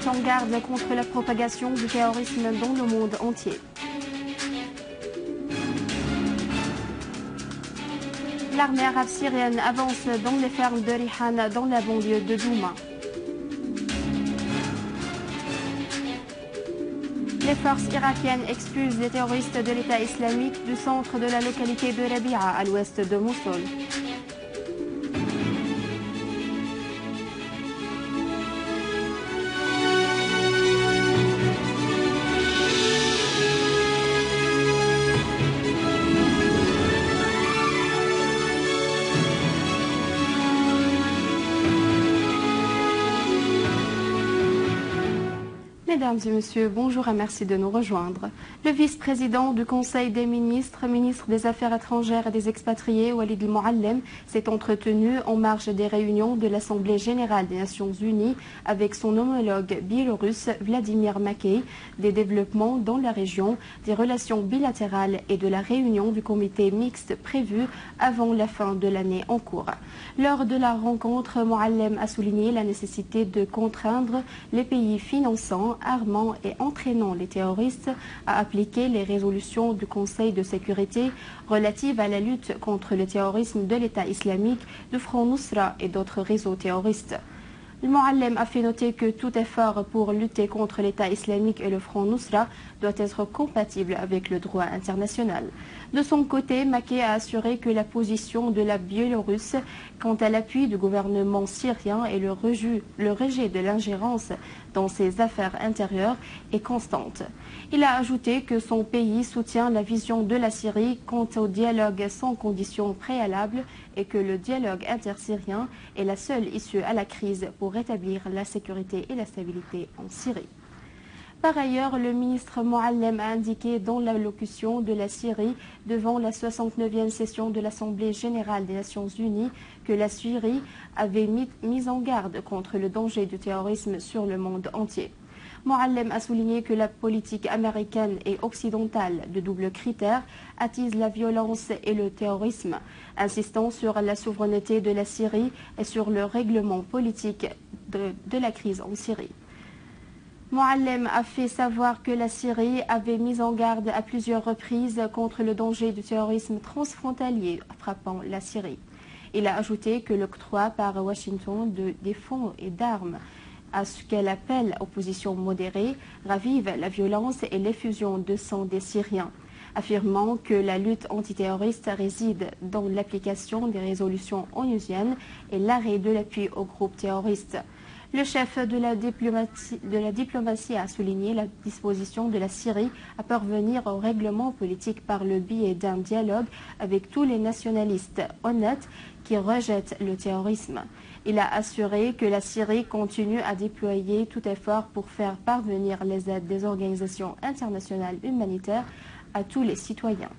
met en garde contre la propagation du terrorisme dans le monde entier. L'armée arabe syrienne avance dans les fermes de Rihan dans la banlieue de Douma. Les forces irakiennes expulsent les terroristes de l'État islamique du centre de la localité de Rabia à l'ouest de Mossoul. Mesdames et messieurs, bonjour et merci de nous rejoindre. Le vice-président du Conseil des ministres, ministre des Affaires étrangères et des expatriés, Walid El-Mouallem, s'est entretenu en marge des réunions de l'Assemblée générale des Nations unies avec son homologue biélorusse Vladimir Makey, des développements dans la région, des relations bilatérales et de la réunion du comité mixte prévue avant la fin de l'année en cours. Lors de la rencontre, Mouallem a souligné la nécessité de contraindre les pays finançant, armant et entraînant les terroristes à appliquer les résolutions du Conseil de sécurité relatives à la lutte contre le terrorisme de l'État islamique, du Front Nusra et d'autres réseaux terroristes. Le Mouallem a fait noter que tout effort pour lutter contre l'État islamique et le Front Nusra doit être compatible avec le droit international. De son côté, Makey a assuré que la position de la Biélorusse quant à l'appui du gouvernement syrien et le rejet de l'ingérence dans ses affaires intérieures est constante. Il a ajouté que son pays soutient la vision de la Syrie quant au dialogue sans conditions préalables et que le dialogue intersyrien est la seule issue à la crise pour rétablir la sécurité et la stabilité en Syrie. Par ailleurs, le ministre Mouallem a indiqué dans l'allocution de la Syrie devant la 69e session de l'Assemblée générale des Nations unies que la Syrie avait mis en garde contre le danger du terrorisme sur le monde entier. Mouallem a souligné que la politique américaine et occidentale de double critère attise la violence et le terrorisme, insistant sur la souveraineté de la Syrie et sur le règlement politique de la crise en Syrie. Mouallem a fait savoir que la Syrie avait mis en garde à plusieurs reprises contre le danger du terrorisme transfrontalier frappant la Syrie. Il a ajouté que l'octroi par Washington des fonds et d'armes à ce qu'elle appelle opposition modérée ravive la violence et l'effusion de sang des Syriens, affirmant que la lutte antiterroriste réside dans l'application des résolutions onusiennes et l'arrêt de l'appui aux groupes terroristes. Le chef de la diplomatie a souligné la disposition de la Syrie à parvenir au règlement politique par le biais d'un dialogue avec tous les nationalistes honnêtes qui rejettent le terrorisme. Il a assuré que la Syrie continue à déployer tout effort pour faire parvenir les aides des organisations internationales humanitaires à tous les citoyens.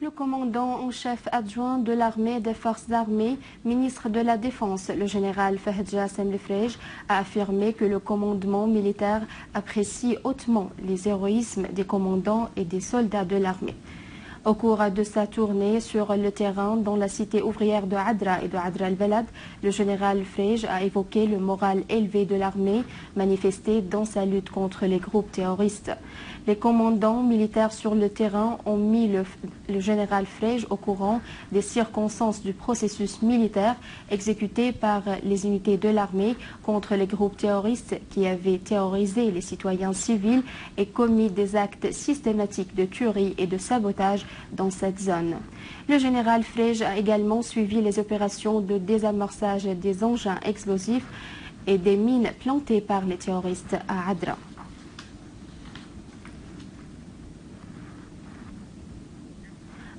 Le commandant en chef adjoint de l'armée des forces armées, ministre de la Défense, le général Fahd Jassem El-Frej, a affirmé que le commandement militaire apprécie hautement les héroïsmes des commandants et des soldats de l'armée. Au cours de sa tournée sur le terrain dans la cité ouvrière de Adra et de Adra al-Balad, le général Frej a évoqué le moral élevé de l'armée manifesté dans sa lutte contre les groupes terroristes. Les commandants militaires sur le terrain ont mis le général Frej au courant des circonstances du processus militaire exécuté par les unités de l'armée contre les groupes terroristes qui avaient terrorisé les citoyens civils et commis des actes systématiques de tuerie et de sabotage dans cette zone. Le général Frej a également suivi les opérations de désamorçage des engins explosifs et des mines plantées par les terroristes à Adra.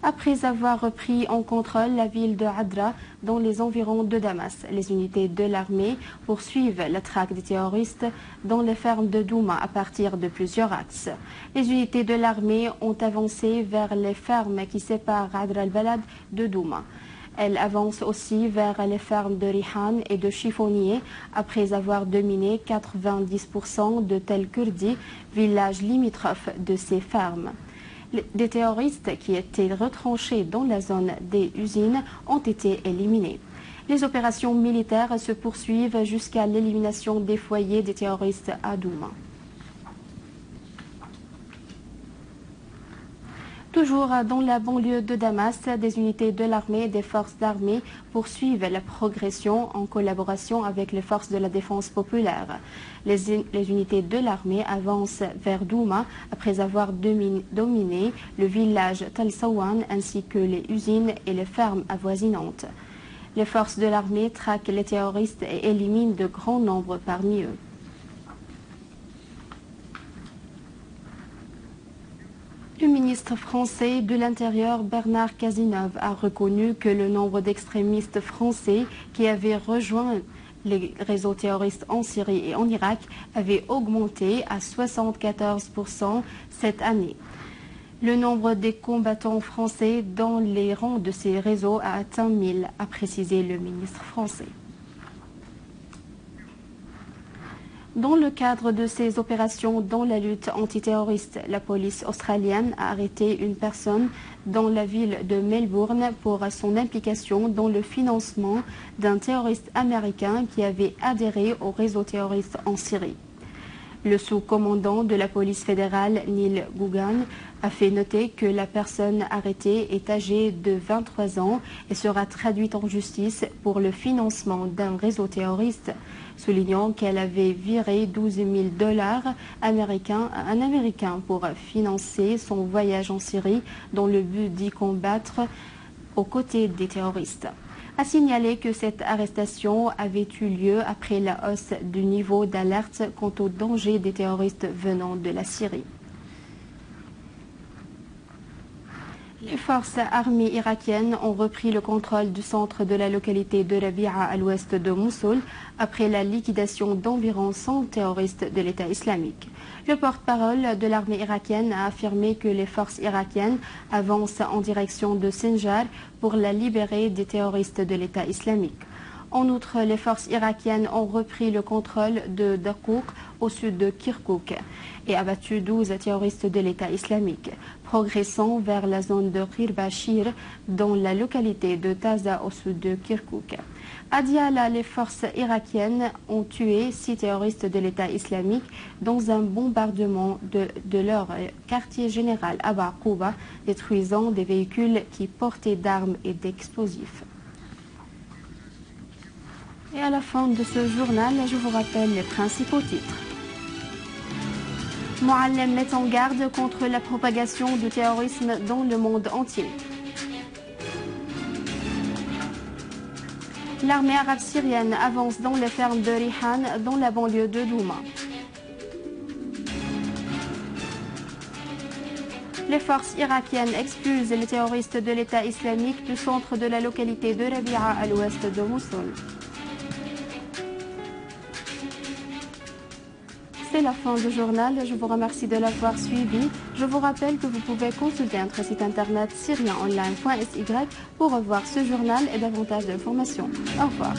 Après avoir repris en contrôle la ville de Adra dans les environs de Damas, les unités de l'armée poursuivent la traque des terroristes dans les fermes de Douma à partir de plusieurs axes. Les unités de l'armée ont avancé vers les fermes qui séparent Adra al-Balad de Douma. Elles avancent aussi vers les fermes de Rihan et de Chiffonnier après avoir dominé 90% de Tel Kurdi, village limitrophe de ces fermes. Des terroristes qui étaient retranchés dans la zone des usines ont été éliminés. Les opérations militaires se poursuivent jusqu'à l'élimination des foyers des terroristes à Douma. Toujours dans la banlieue de Damas, des unités de l'armée et des forces d'armée poursuivent la progression en collaboration avec les forces de la défense populaire. Les unités de l'armée avancent vers Douma après avoir dominé le village Tal Sawan ainsi que les usines et les fermes avoisinantes. Les forces de l'armée traquent les terroristes et éliminent de grands nombres parmi eux. Le ministre français de l'Intérieur, Bernard Cazeneuve, a reconnu que le nombre d'extrémistes français qui avaient rejoint les réseaux terroristes en Syrie et en Irak avait augmenté à 74% cette année. Le nombre des combattants français dans les rangs de ces réseaux a atteint 1000, a précisé le ministre français. Dans le cadre de ces opérations dans la lutte antiterroriste, la police australienne a arrêté une personne dans la ville de Melbourne pour son implication dans le financement d'un terroriste américain qui avait adhéré au réseau terroriste en Syrie. Le sous-commandant de la police fédérale, Neil Gugan, a fait noter que la personne arrêtée est âgée de 23 ans et sera traduite en justice pour le financement d'un réseau terroriste, soulignant qu'elle avait viré 12 000 $ américains à un Américain pour financer son voyage en Syrie dans le but d'y combattre aux côtés des terroristes. A signalé que cette arrestation avait eu lieu après la hausse du niveau d'alerte quant au danger des terroristes venant de la Syrie. Les forces armées irakiennes ont repris le contrôle du centre de la localité de Rabia à l'ouest de Mossoul après la liquidation d'environ 100 terroristes de l'État islamique. Le porte-parole de l'armée irakienne a affirmé que les forces irakiennes avancent en direction de Sinjar pour la libérer des terroristes de l'État islamique. En outre, les forces irakiennes ont repris le contrôle de Dakouk au sud de Kirkouk et abattu 12 terroristes de l'État islamique, progressant vers la zone de Khirbashir dans la localité de Taza au sud de Kirkouk. À Diyala, les forces irakiennes ont tué 6 terroristes de l'État islamique dans un bombardement de leur quartier général à Barkouba, détruisant des véhicules qui portaient d'armes et d'explosifs. Et à la fin de ce journal, je vous rappelle les principaux titres. Mouallem met en garde contre la propagation du terrorisme dans le monde entier. L'armée arabe syrienne avance dans les fermes de Rihan, dans la banlieue de Douma. Les forces irakiennes expulsent les terroristes de l'État islamique du centre de la localité de Rabia à l'ouest de Mossoul. C'est la fin du journal. Je vous remercie de l'avoir suivi. Je vous rappelle que vous pouvez consulter notre site internet syrienonline.sy pour revoir ce journal et davantage d'informations. Au revoir.